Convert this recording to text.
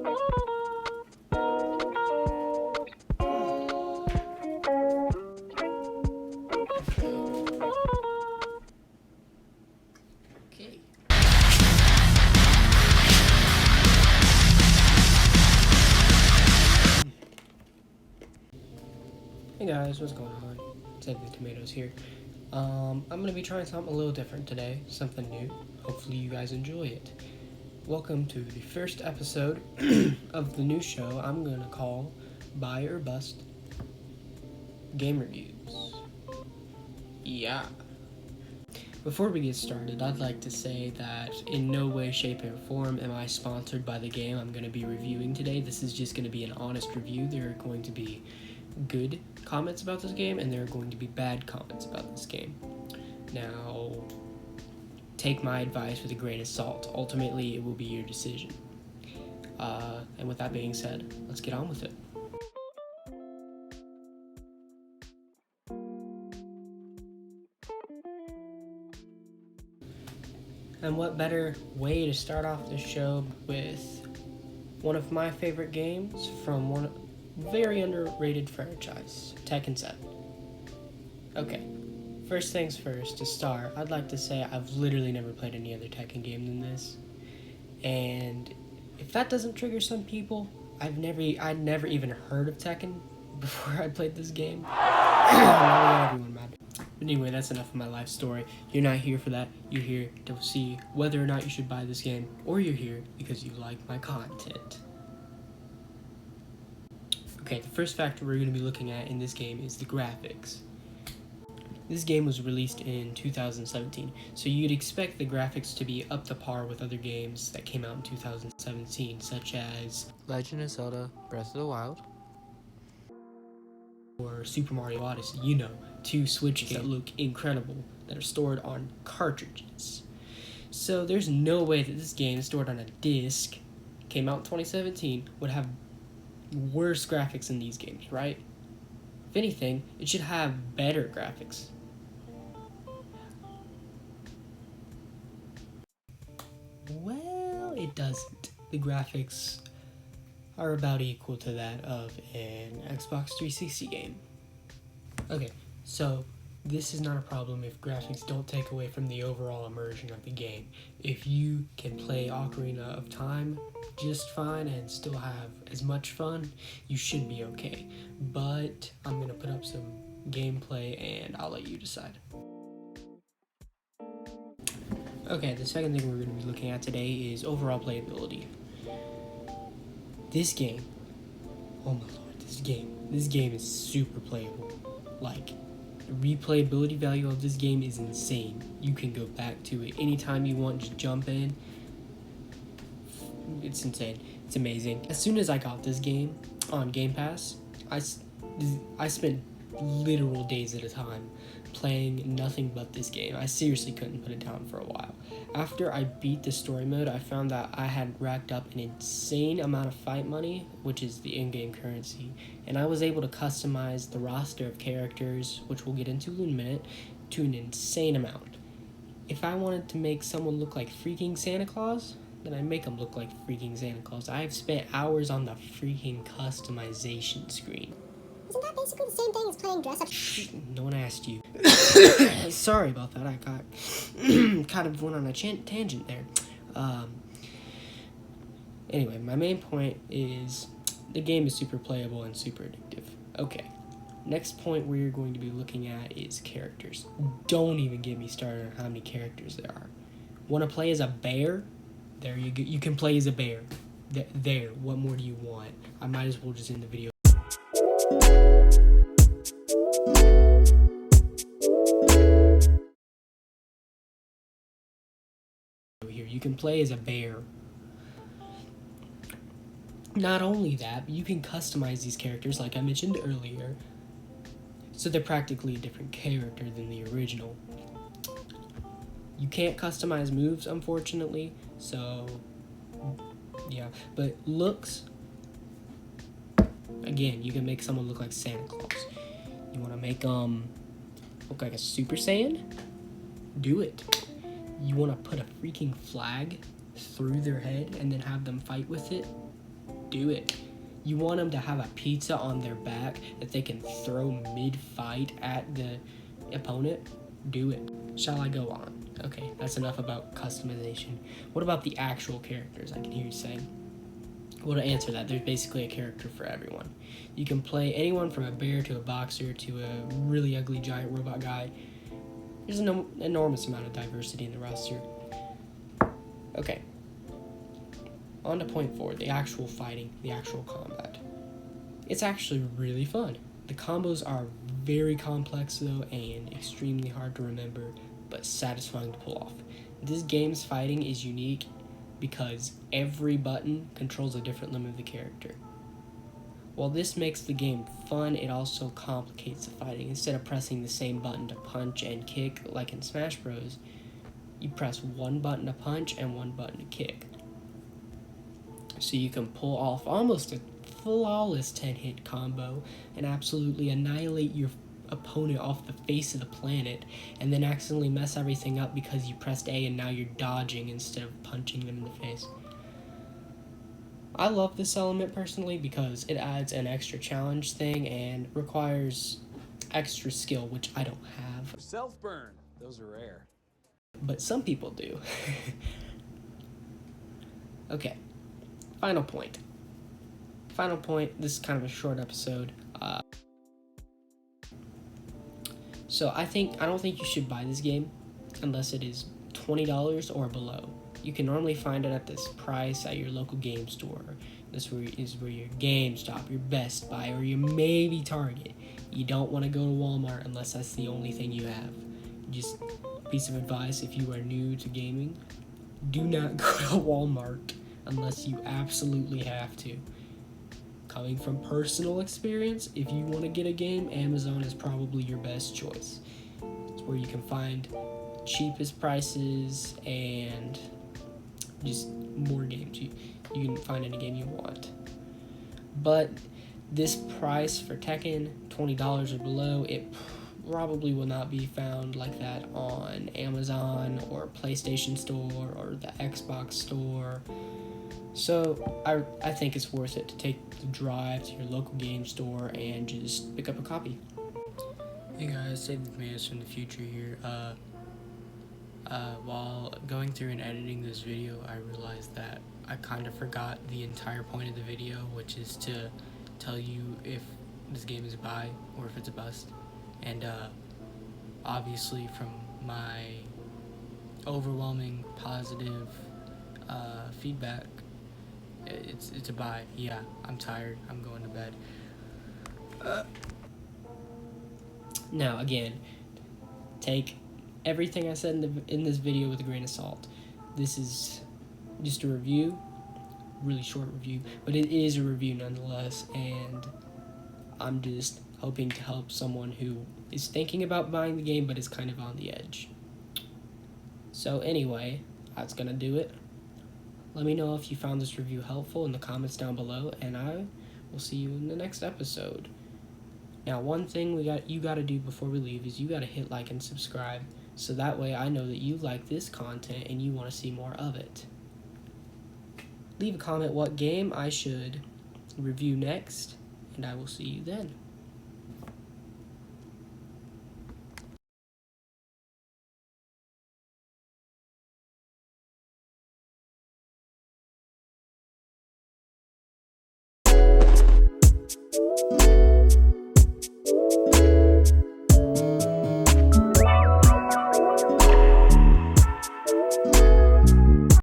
Okay. Hey guys, what's going on? Tekken Tomatoes here. I'm gonna be trying something a little different today, something new. Hopefully you guys enjoy it. Welcome to the first episode of the new show I'm gonna call Buy or Bust Game Reviews. Yeah. Before we get started, I'd like to say that in no way, shape, or form am I sponsored by the game I'm going to be reviewing today. This is just going to be an honest review. There are going to be good comments about this game, and there are going to be bad comments about this game. Now, take my advice with a grain of salt. Ultimately, it will be your decision. And with that being said, let's get on with it. And what better way to start off the show with one of my favorite games from one very underrated franchise, Tekken 7. Okay, first things first, to start, I'd like to say I've literally never played any other Tekken game than this. And if that doesn't trigger some people, I'd never even heard of Tekken before I played this game. Now we got everyone mad. But anyway, that's enough of my life story. You're not here for that. You're here to see whether or not you should buy this game, or you're here because you like my content. Okay, the first factor we're going to be looking at in this game is the graphics. This game was released in 2017, so you'd expect the graphics to be up to par with other games that came out in 2017, such as Legend of Zelda Breath of the Wild, or Super Mario Odyssey, you know, two Switch games that look incredible, that are stored on cartridges. So there's no way that this game, stored on a disc, came out in 2017, would have worse graphics than these games, right? If anything, it should have better graphics. Well, it doesn't. The graphics are about equal to that of an Xbox 360 game. Okay, so this is not a problem if graphics don't take away from the overall immersion of the game. If you can play Ocarina of Time just fine and still have as much fun, you should be okay. But I'm going to put up some gameplay and I'll let you decide. Okay, the second thing we're going to be looking at today is overall playability. This game, oh my lord, this game is super playable. Like, the replayability value of this game is insane. You can go back to it anytime you want, just jump in. It's insane. It's amazing. As soon as I got this game on Game Pass, I spent literal days at a time playing nothing but this game. I seriously couldn't put it down for a while. After I beat the story mode, I found that I had racked up an insane amount of fight money, which is the in-game currency, and I was able to customize the roster of characters, which we'll get into in a minute, to an insane amount. If I wanted to make someone look like freaking Santa Claus, then I make them look like freaking Santa Claus. I've spent hours on the freaking customization screen. Isn't that basically the same thing as playing dress up? No one asked you. Sorry about that. I got kind of went on a tangent there. Anyway, my main point is the game is super playable and super addictive. Okay. Next point we're going to be looking at is characters. Don't even get me started on how many characters there are. Want to play as a bear? There you go. You can play as a bear. There. What more do you want? I might as well just end the video. Here, you can play as a bear. Not only that, but you can customize these characters, like I mentioned earlier, so they're practically a different character than the original. You can't customize moves, unfortunately, so yeah. But looks, again, you can make someone look like Santa Claus. You want to make them look like a Super Saiyan? Do it. You want to put a freaking flag through their head and then have them fight with it? do it. You want them to have a pizza on their back that they can throw mid-fight at the opponent? Do it. Shall I go on? Okay, that's enough about customization. What about the actual characters? I can hear you saying. Well, to answer that, there's basically a character for everyone. You can play anyone from a bear to a boxer to a really ugly giant robot guy. There's an enormous amount of diversity in the roster. Okay. On to point 4, the actual fighting, the actual combat. It's actually really fun. The combos are very complex though and extremely hard to remember, but satisfying to pull off. This game's fighting is unique because every button controls a different limb of the character. While this makes the game fun, it also complicates the fighting. Instead of pressing the same button to punch and kick like in Smash Bros., you press one button to punch and one button to kick. So you can pull off almost a flawless 10-hit combo and absolutely annihilate your opponent off the face of the planet, and then accidentally mess everything up because you pressed A and now you're dodging instead of punching them in the face. I love this element personally because it adds an extra challenge thing and requires extra skill, which I don't have. Self-burn. Those are rare. But some people do. Okay, final point. This is kind of a short episode. So I don't think you should buy this game unless it is $20 or below. You can normally find it at this price at your local game store. This is where your GameStop, your Best Buy, or your maybe Target. You don't want to go to Walmart unless that's the only thing you have. Just a piece of advice if you are new to gaming, do not go to Walmart unless you absolutely have to. Coming from personal experience, if you want to get a game, Amazon is probably your best choice. It's where you can find cheapest prices and just more games. You can find any game you want. But this price for Tekken, $20 or below, it probably will not be found like that on Amazon or PlayStation Store or the Xbox Store. So I think it's worth it to take the drive to your local game store and just pick up a copy. Hey guys, Save the Tomatoes from the future here. While going through and editing this video, I realized that I kind of forgot the entire point of the video, which is to tell you if this game is a buy or if it's a bust. And obviously from my overwhelming positive feedback, it's a buy. Yeah, I'm tired. I'm going to bed. Now again, take everything I said in this video with a grain of salt. This is just a review, really short review, but it is a review nonetheless, and I'm just hoping to help someone who is thinking about buying the game but is kind of on the edge. So anyway, that's gonna do it. Let me know if you found this review helpful in the comments down below, and I will see you in the next episode. Now, one thing you gotta do before we leave is you gotta hit like and subscribe, so that way I know that you like this content and you want to see more of it. Leave a comment what game I should review next, and I will see you then.